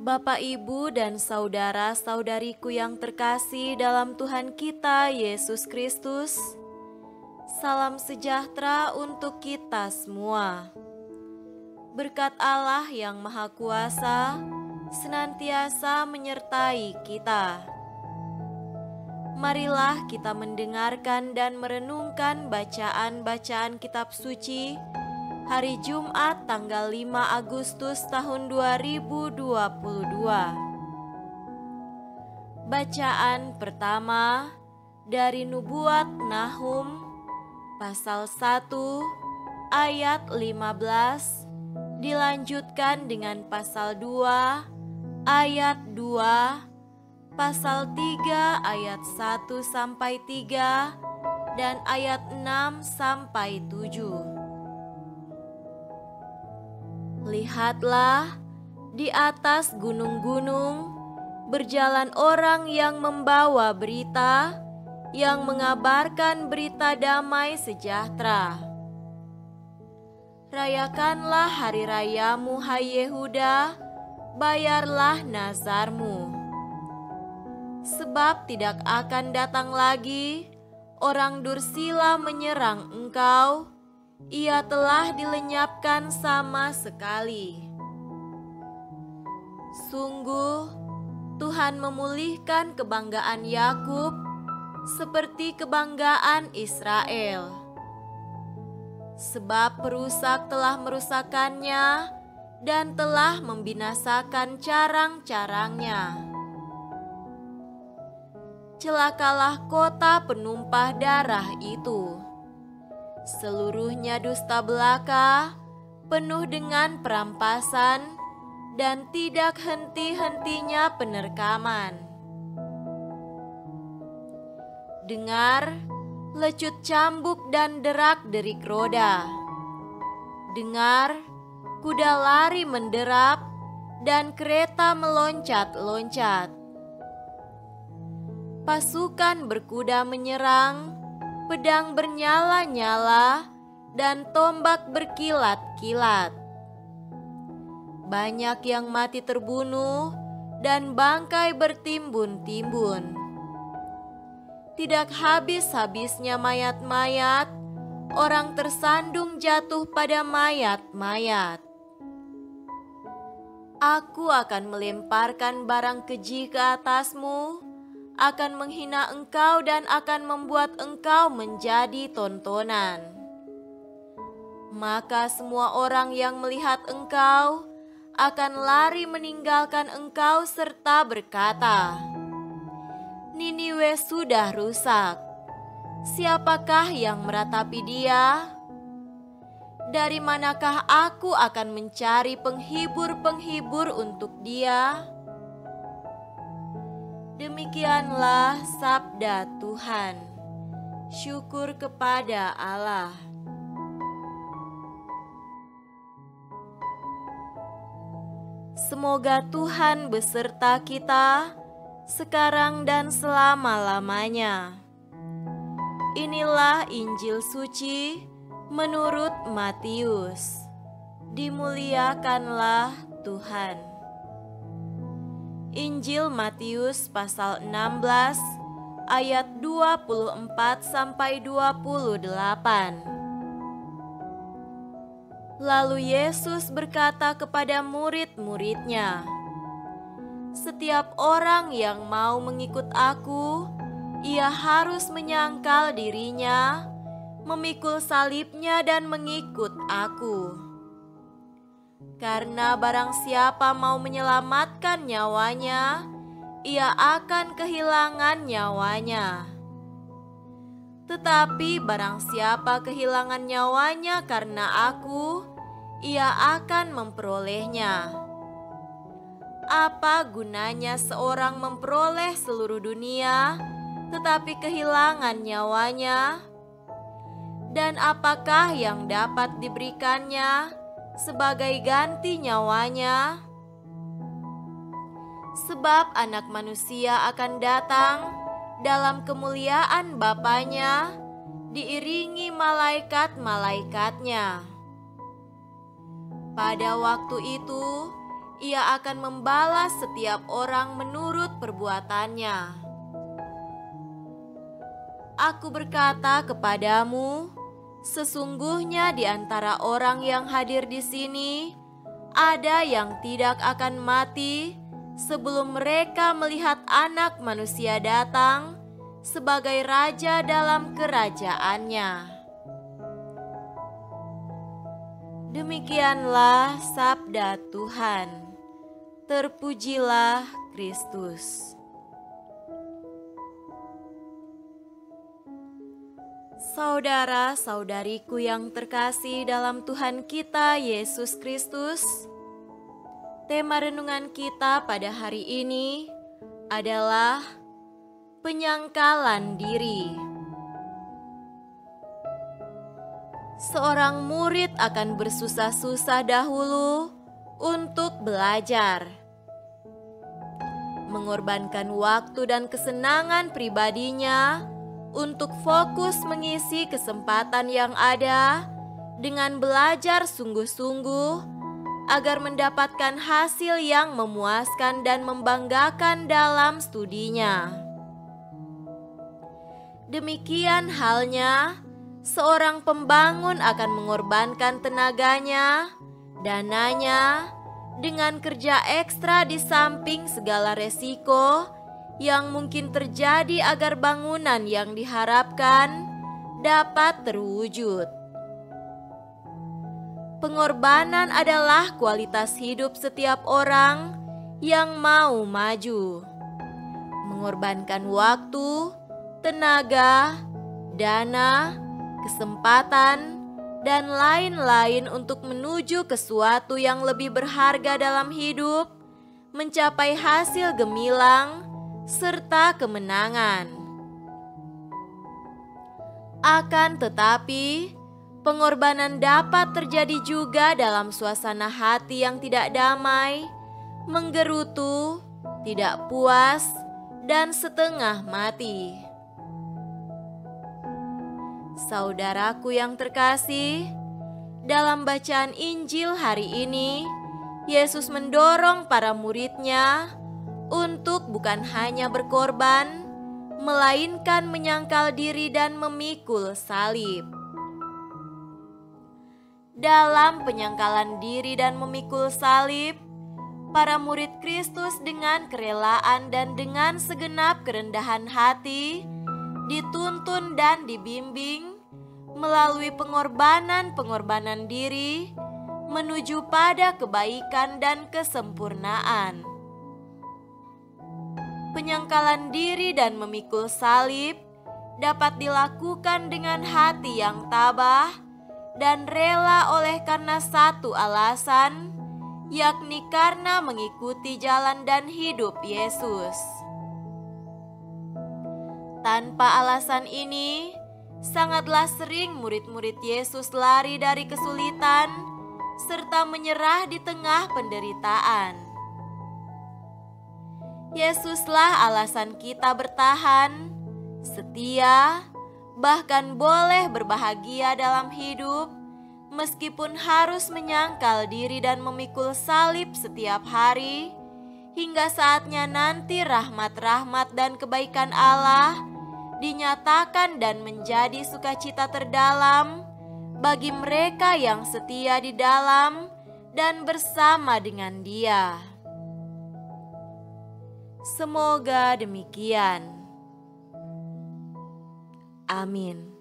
Bapak, Ibu, dan saudara-saudariku yang terkasih dalam Tuhan kita Yesus Kristus, salam sejahtera untuk kita semua. Berkat Allah yang Maha Kuasa senantiasa menyertai kita. Marilah kita mendengarkan dan merenungkan bacaan-bacaan kitab suci hari Jumat tanggal 5 Agustus tahun 2022. Bacaan pertama dari Nubuat Nahum pasal 1 ayat 15 dilanjutkan dengan pasal 2 ayat 2, pasal 3 ayat 1 sampai 3 dan ayat 6 sampai 7. Lihatlah, di atas gunung-gunung berjalan orang yang membawa berita, yang mengabarkan berita damai sejahtera. Rayakanlah hari rayamu, hai Yehuda, bayarlah nazarmu. Sebab tidak akan datang lagi orang dursila menyerang engkau, ia telah dilenyapkan sama sekali. Sungguh, Tuhan memulihkan kebanggaan Yakub seperti kebanggaan Israel. Sebab perusak telah merusakkannya dan telah membinasakan carang-carangnya. Celakalah kota penumpah darah itu. Seluruhnya dusta belaka, penuh dengan perampasan, dan tidak henti-hentinya penerkaman. Dengar, lecut cambuk dan derak-derik roda. Dengar, kuda lari menderap, dan kereta meloncat-loncat. Pasukan berkuda menyerang, pedang bernyala-nyala, dan tombak berkilat-kilat. Banyak yang mati terbunuh, dan bangkai bertimbun-timbun. Tidak habis-habisnya mayat-mayat, orang tersandung jatuh pada mayat-mayat. Aku akan melemparkan barang keji ke atasmu, akan menghina engkau dan akan membuat engkau menjadi tontonan. Maka semua orang yang melihat engkau akan lari meninggalkan engkau serta berkata, Niniwe sudah rusak. Siapakah yang meratapi dia? Dari manakah aku akan mencari penghibur-penghibur untuk dia? Demikianlah sabda Tuhan. Syukur kepada Allah. Semoga Tuhan beserta kita sekarang dan selama-lamanya. Inilah Injil suci menurut Matius. Dimuliakanlah Tuhan. Injil Matius pasal 16 ayat 24 sampai 28. Lalu Yesus berkata kepada murid-muridnya, setiap orang yang mau mengikut aku, ia harus menyangkal dirinya, memikul salibnya dan mengikut aku. Karena barang siapa mau menyelamatkan nyawanya, ia akan kehilangan nyawanya. Tetapi barang siapa kehilangan nyawanya karena aku, ia akan memperolehnya. Apa gunanya seorang memperoleh seluruh dunia, tetapi kehilangan nyawanya? Dan apakah yang dapat diberikannya sebagai ganti nyawanya? Sebab Anak Manusia akan datang dalam kemuliaan Bapanya, diiringi malaikat-malaikatnya. Pada waktu itu, Ia akan membalas setiap orang menurut perbuatannya. Aku berkata kepadamu, sesungguhnya di antara orang yang hadir di sini, ada yang tidak akan mati sebelum mereka melihat Anak Manusia datang sebagai Raja dalam kerajaannya. Demikianlah sabda Tuhan. Terpujilah Kristus. Saudara-saudariku yang terkasih dalam Tuhan kita Yesus Kristus, tema renungan kita pada hari ini adalah penyangkalan diri. Seorang murid akan bersusah-susah dahulu untuk belajar, mengorbankan waktu dan kesenangan pribadinya untuk fokus mengisi kesempatan yang ada dengan belajar sungguh-sungguh agar mendapatkan hasil yang memuaskan dan membanggakan dalam studinya. Demikian halnya seorang pembangun akan mengorbankan tenaganya, dananya, dengan kerja ekstra di samping segala resiko yang mungkin terjadi agar bangunan yang diharapkan dapat terwujud. Pengorbanan adalah kualitas hidup setiap orang yang mau maju. Mengorbankan waktu, tenaga, dana, kesempatan, dan lain-lain untuk menuju ke suatu yang lebih berharga dalam hidup, mencapai hasil gemilang, serta kemenangan. Akan tetapi, pengorbanan dapat terjadi juga dalam suasana hati yang tidak damai, menggerutu, tidak puas, dan setengah mati. Saudaraku yang terkasih, dalam bacaan Injil hari ini, Yesus mendorong para murid-Nya untuk bukan hanya berkorban, melainkan menyangkal diri dan memikul salib. Dalam penyangkalan diri dan memikul salib, para murid Kristus dengan kerelaan dan dengan segenap kerendahan hati dituntun dan dibimbing melalui pengorbanan-pengorbanan diri menuju pada kebaikan dan kesempurnaan. Penyangkalan diri dan memikul salib dapat dilakukan dengan hati yang tabah dan rela oleh karena satu alasan, yakni karena mengikuti jalan dan hidup Yesus. Tanpa alasan ini, sangatlah sering murid-murid Yesus lari dari kesulitan serta menyerah di tengah penderitaan. Yesuslah alasan kita bertahan, setia, bahkan boleh berbahagia dalam hidup, meskipun harus menyangkal diri dan memikul salib setiap hari, hingga saatnya nanti rahmat-rahmat dan kebaikan Allah dinyatakan dan menjadi sukacita terdalam bagi mereka yang setia di dalam dan bersama dengan Dia. Semoga demikian. Amin.